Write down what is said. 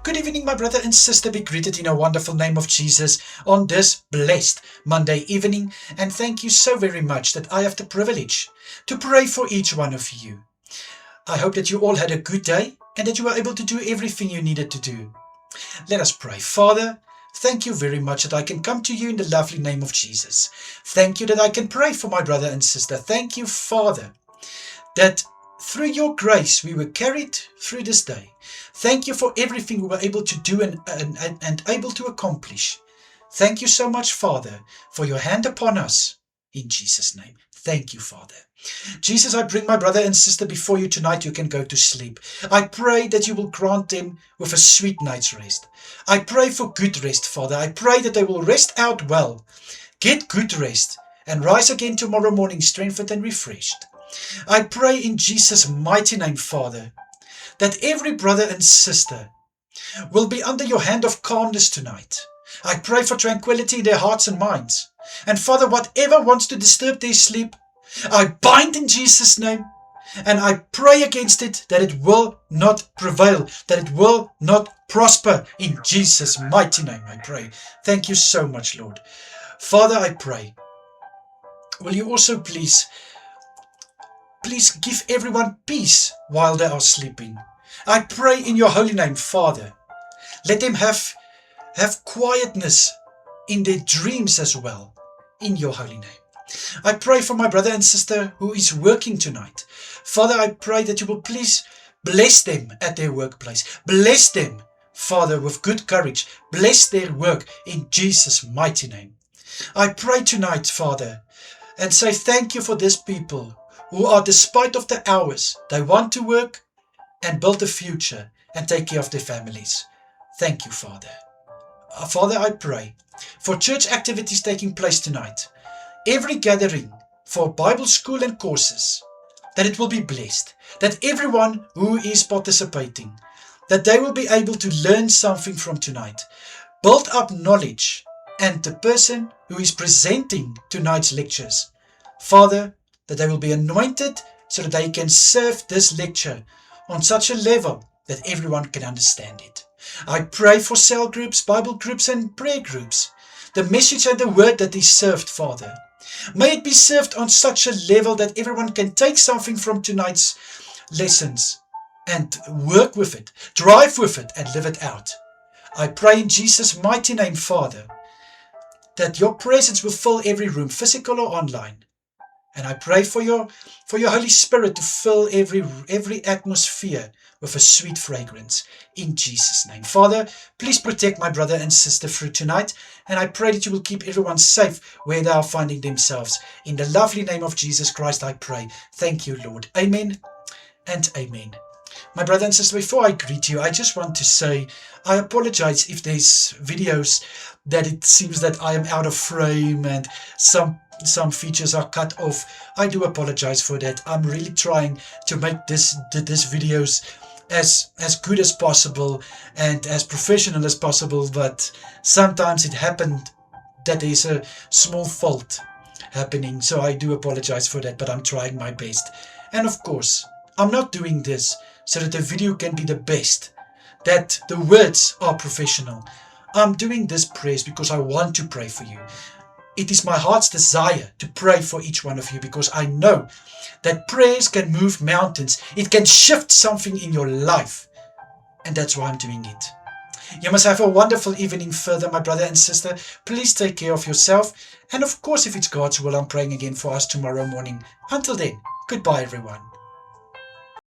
Good evening, my brother and sister. Be greeted in a wonderful name of Jesus on this blessed Monday evening. And thank you so very much that I have the privilege to pray for each one of you. I hope that you all had a good day and that you were able to do everything you needed to do. Let us pray. Father, thank you very much that I can come to you in the lovely name of Jesus. Thank you that I can pray for my brother and sister. Thank you, Father, that through your grace we were carried through this day. Thank you for everything we were able to do and able to accomplish. Thank you so much, Father, for your hand upon us. In Jesus' name. Thank you, Father. Jesus, I bring my brother and sister before you tonight. You can go to sleep. I pray that you will grant them with a sweet night's rest. I pray for good rest, Father. I pray that they will rest out well, get good rest, and rise again tomorrow morning strengthened and refreshed. I pray in Jesus' mighty name, Father, that every brother and sister will be under your hand of calmness tonight. I pray for tranquility in their hearts and minds. And Father, whatever wants to disturb their sleep, I bind in Jesus' name, and I pray against it, that it will not prevail, that it will not prosper. In Jesus' mighty name I pray. Thank you so much, Lord. Father, I pray, will you also please give everyone peace while they are sleeping. I pray in your holy name, Father. Let them have quietness in their dreams as well, in your holy name. I pray for my brother and sister who is working tonight. Father, I pray that you will please bless them at their workplace. Bless them, Father, with good courage. Bless their work in Jesus' mighty name. I pray tonight, Father, and say thank you for these people who are, despite of the hours, they want to work and build a future and take care of their families. Thank you, Father. Father, I pray for church activities taking place tonight. Every gathering for Bible school and courses, that it will be blessed. That everyone who is participating, that they will be able to learn something from tonight. Build up knowledge. And the person who is presenting tonight's lectures, Father, that they will be anointed so that they can serve this lecture on such a level that everyone can understand it. I pray for cell groups, Bible groups and prayer groups. The message and the word that is served, Father, may it be served on such a level that everyone can take something from tonight's lessons and work with it, drive with it and live it out. I pray in Jesus' mighty name, Father, that your presence will fill every room, physical or online. And I pray for your Holy Spirit to fill every atmosphere with a sweet fragrance in Jesus' name. Father, please protect my brother and sister through tonight. And I pray that you will keep everyone safe where they are finding themselves. In the lovely name of Jesus Christ, I pray. Thank you, Lord. Amen and amen. My brother and sister, before I greet you, I just want to say I apologize if there's videos that it seems that I am out of frame and some features are cut off. I do apologize for that. I'm really trying to make this videos as good as possible and as professional as possible, but sometimes it happened that there's a small fault happening, so I do apologize for that, but I'm trying my best. And of course, I'm not doing this so that the video can be the best, that the words are professional. I'm doing this prayers because I want to pray for you. It is my heart's desire to pray for each one of you because I know that prayers can move mountains. It can shift something in your life. And that's why I'm doing it. You must have a wonderful evening further, my brother and sister. Please take care of yourself. And of course, if it's God's will, I'm praying again for us tomorrow morning. Until then, goodbye, everyone.